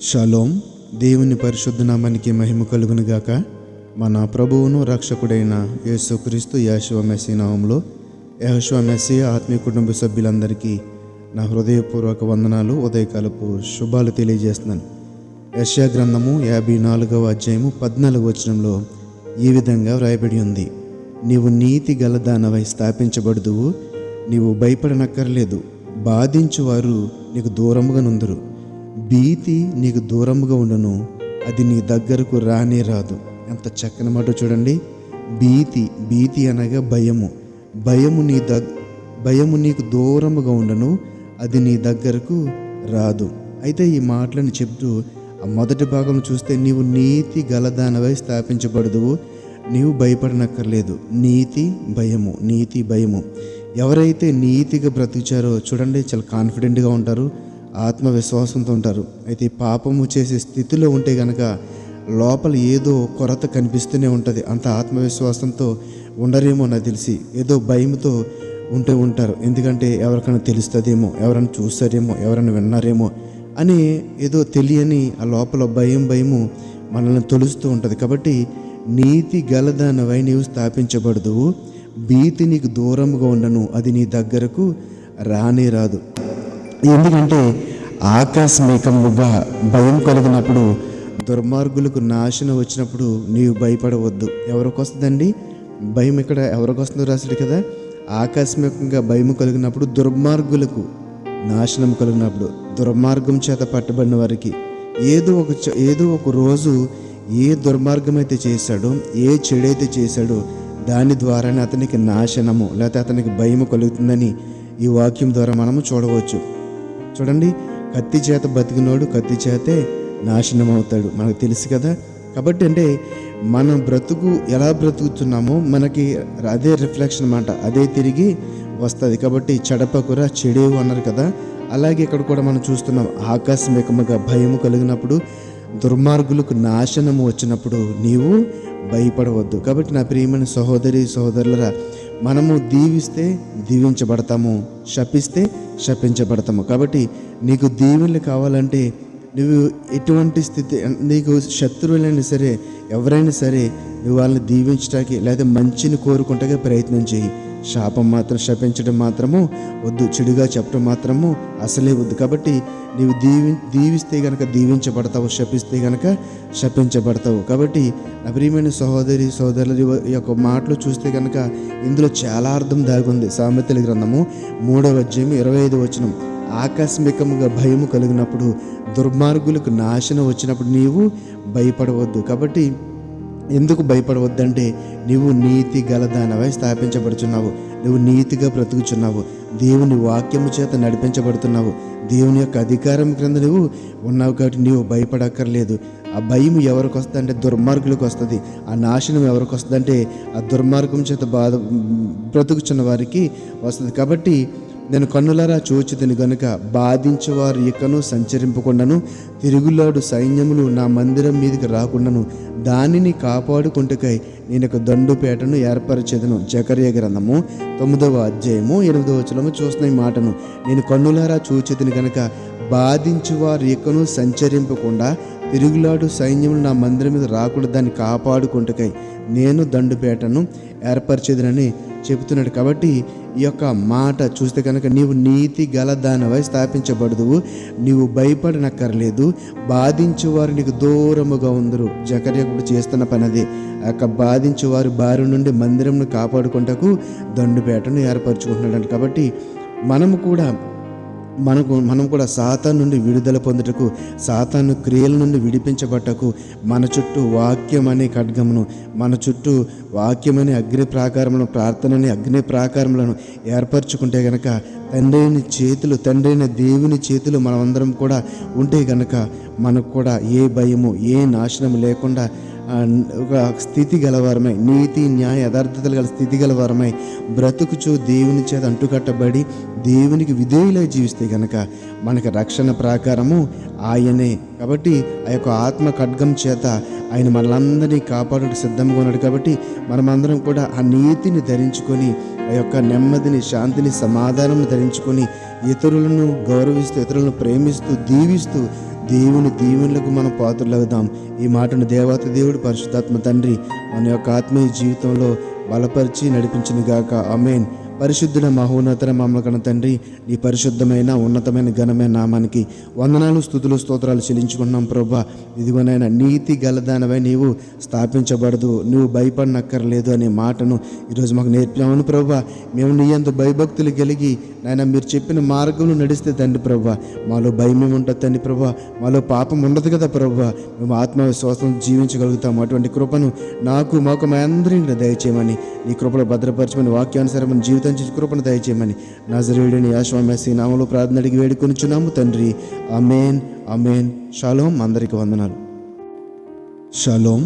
Shalom. దేవుని పరిశుద్ధ నామానికి మహిమ కలుగును గాక. మన ప్రభువును రక్షకుడైన యేసుక్రీస్తు యెహోషువ మెస్సీ నామములో యెహోషువ మెస్సీ ఆత్మీయ కుటుంబ సభ్యులందరికీ నా హృదయపూర్వక వందనాలు, ఉదయకాలపు శుభాలు తెలియజేస్తున్నాను. యెషయా గ్రంథము 54వ అధ్యాయము 14వ వచనంలో ఈ విధంగా వ్రాయబడి ఉంది: నీవు నీతి గలదానవై స్థాపించబడుదువు, నీవు భయపడనక్కర్లేదు. బాధించువారు నీకు దూరముగా నుందురు, భీతి నీకు దూరముగా ఉండును, అది నీ దగ్గరకు రానే రాదు. ఎంత చక్కని మాట చూడండి. భీతి అనగా భయము నీకు దూరముగా ఉండను, అది నీ దగ్గరకు రాదు. అయితే ఈ మాటలను చెప్తూ ఆ మొదటి భాగం చూస్తే, నీవు నీతి గలదానవై స్థాపించబడదువు, నీవు భయపడనక్కర్లేదు. నీతి భయము. ఎవరైతే నీతిగా బ్రతికారో చూడండి, చాలా కాన్ఫిడెంట్గా ఉంటారు, ఆత్మవిశ్వాసంతో ఉంటారు. అయితే పాపము చేసే స్థితిలో ఉంటే కనుక లోపల ఏదో కొరత కనిపిస్తూనే ఉంటుంది. అంత ఆత్మవిశ్వాసంతో ఉండరేమో నాకు తెలిసి, ఏదో భయంతో ఉంటారు. ఎందుకంటే ఎవరికైనా తెలుస్తుందేమో, ఎవరైనా చూస్తారేమో, ఎవరైనా విన్నారేమో అని ఏదో తెలియని ఆ లోపల భయము మనల్ని తొలుస్తూ ఉంటుంది. కాబట్టి నీతి గలదానవై నీవు స్థాపించబడదువు, భీతి నీకు దూరంగా ఉండను, అది నీ దగ్గరకు రానే రాదు. ఎందుకంటే ఆకస్మికంగా భయం కలిగినప్పుడు, దుర్మార్గులకు నాశనం వచ్చినప్పుడు నీవు భయపడవద్దు. ఎవరికి వస్తుందండి భయం? ఇక్కడ ఎవరికి వస్తుందో రాశాడు కదా. ఆకస్మికంగా భయం కలిగినప్పుడు, దుర్మార్గులకు నాశనం కలిగినప్పుడు, దుర్మార్గం చేత పట్టబడిన వారికి ఏదో ఒక రోజు ఏ దుర్మార్గం అయితే చేశాడో, ఏ చెడైతే చేశాడో దాని ద్వారానే అతనికి నాశనము లేకపోతే అతనికి భయం కలుగుతుందని ఈ వాక్యం ద్వారా మనము చూడవచ్చు. చూడండి, కత్తి చేత బతికినోడు కత్తి చేతే నాశనం అవుతాడు, మనకు తెలుసు కదా. కాబట్టి అంటే మనం బ్రతుకు ఎలా బ్రతుకుతున్నామో మనకి అదే రిఫ్లెక్షన్ అన్నమాట, అదే తిరిగి వస్తుంది. కాబట్టి చెడపకురా చెడేవు అన్నారు కదా. అలాగే ఇక్కడ కూడా మనం చూస్తున్నాం, ఆకస్మికంగా భయము కలిగినప్పుడు, దుర్మార్గులకు నాశనము వచ్చినప్పుడు నీవు భయపడవద్దు. కాబట్టి నా ప్రియమైన సహోదరులరా, మనము దీవిస్తే దీవించబడతాము, శపిస్తే శపించబడతాము. కాబట్టి నీకు దీవెనలు కావాలంటే నువ్వు ఎటువంటి స్థితి, నీకు శత్రువులైనా సరే ఎవరైనా సరే నువ్వు వాళ్ళని దీవించడానికి లేదా మంచిని కోరుకుంటే ప్రయత్నం చేయి. శపించడం మాత్రము వద్దు, చెడుగా చెప్పడం మాత్రము అసలే వద్దు. కాబట్టి నీవు దీవిస్తే కనుక దీవించబడతావు, శపిస్తే కనుక శపించబడతావు. కాబట్టి నా ప్రియమైన సోదరుల యొక్క మాటలు చూస్తే కనుక ఇందులో చాలా అర్థం దాగుంది. సామెతల గ్రంథము 3వ అధ్యాయం 25వ వచనం: ఆకస్మికంగా భయము కలిగినప్పుడు, దుర్మార్గులకు నాశనం వచ్చినప్పుడు నీవు భయపడవద్దు. కాబట్టి ఎందుకు భయపడవద్దంటే, నీవు నీతి గలదానవై స్థాపించబడుచున్నావు, నువ్వు నీతిగా బ్రతుకుచున్నావు, దేవుని వాక్యము చేత నడిపించబడుతున్నావు, దేవుని యొక్క అధికారం క్రింద నువ్వు ఉన్నావు. కాబట్టి నీవు భయపడక్కర్లేదు. ఆ భయం ఎవరికి వస్తుంది అంటే దుర్మార్గులకు వస్తుంది. ఆ నాశనం ఎవరికి వస్తుంది అంటే ఆ దుర్మార్గం చేత బ్రతుకుచున్న వారికి వస్తుంది. కాబట్టి నేను కన్నులారా చూచితిని గనుక, బాధించేవారు ఇకను సంచరింపకుండాను, తిరుగులాడు సైన్యములు నా మందిరం మీదకి రాకుండాను, దానిని కాపాడుకుంటకై నేను ఒక దండుపేటను ఏర్పరచేదను. జకర్యా గ్రంథము 9వ అధ్యాయము 8వ వచనము చూస్తున్న ఈ మాటను, నేను కన్నులారా చూచితిని గనుక, బాధించేవారు ఇకను సంచరింపకుండా, తిరుగులాడు సైన్యములు నా మందిరం మీద రాకుండా దాన్ని కాపాడుకుంటకై నేను దండుపేటను ఏర్పరిచేదనని చెబుతున్నాడు. కాబట్టి ఈ యొక్క మాట చూస్తే కనుక, నీవు నీతి గలదానవై స్థాపించబడదువు, నీవు భయపడనక్కర్లేదు, బాధించేవారు నీకు దూరముగా ఉందరు. జకర్యా కూడా చేస్తున్న పని అదే. ఆ యొక్క బాధించేవారు బారి నుండి మందిరంను కాపాడుకుంటకు దండుపేటను ఏర్పరచుకుంటున్నాడు. కాబట్టి మనం కూడా సాతాను నుండి విడుదల పొందుటకు, సాతాను క్రియల నుండి విడిపించబట్టకు మన చుట్టూ వాక్యం అనే ఖడ్గమును, మన చుట్టూ వాక్యం అనే అగ్ని ప్రాకారములను, ప్రార్థనని అగ్ని ప్రాకారములను ఏర్పరచుకుంటే గనక, తండ్రి అయిన దేవుని చేతులు మనమందరం కూడా ఉంటే గనక మనకు కూడా ఏ భయము, ఏ నాశనం లేకుండా ఒక స్థితి గలవారమై, నీతి న్యాయ యథార్థతలు గల స్థితి గలవారమై బ్రతుకుచు దేవుని చేత అంటుకట్టబడి దేవునికి విధేయులై జీవిస్తే కనుక మనకి రక్షణ ప్రాకారము ఆయనే. కాబట్టి ఆ యొక్క ఆత్మ ఖడ్గం చేత ఆయన మనలందరినీ కాపాడుటకు సిద్ధంగా ఉన్నాడు. కాబట్టి మనమందరం కూడా ఆ నీతిని ధరించుకొని, ఆ యొక్క నెమ్మదిని, శాంతిని, సమాధానం ధరించుకొని ఇతరులను గౌరవిస్తూ, ఇతరులను ప్రేమిస్తూ, దీవిస్తూ దేవుని దీవెనలకు మనం పాత్రలవుదాం. ఈ మాటను దేవత దేవుడు పరిశుద్ధాత్మ తండ్రి మన యొక్క ఆత్మీయ జీవితంలో బలపరిచి నడిపించును గాక. ఆమేన్. పరిశుద్ధుల మహోన్నతర మమ్మకన తండ్రి, నీ పరిశుద్ధమైన ఉన్నతమైన ఘనమైన నామానికి వందనాలు, స్తుతులు, స్తోత్రాలు చెల్లించుకున్నాం ప్రభా. ఇదిగోనైనా నీతి గలదానవై నీవు స్థాపించబడదు, నువ్వు భయపడనక్కర్లేదు అనే మాటను ఈరోజు మాకు నేర్పామని ప్రభా. మేము నీ యందు భయభక్తులు కలిగి నాయన మీరు చెప్పిన మార్గంలో నడిస్తే తండ్రి ప్రభా, మాలో భయం ఉంటుంది తండ్రి ప్రభా, మాలో పాపం ఉండదు కదా ప్రభా, మేము ఆత్మవిశ్వాసం జీవించగలుగుతాం. అటువంటి కృపను నాకు మాకు మా అందరినీ దయచేయమని, నీ కృపలో భద్రపరచమని, వాక్యానుసారమైన జీవితం కృపను దయచేయమని నజరేయుడైన యేషువా మెస్సీ నామములో ప్రార్థన అడిగి వేడుకొనుచున్నాము తండ్రి. ఆమేన్, ఆమేన్. షాలోమ్. అందరికీ వందనాలు. షాలోమ్.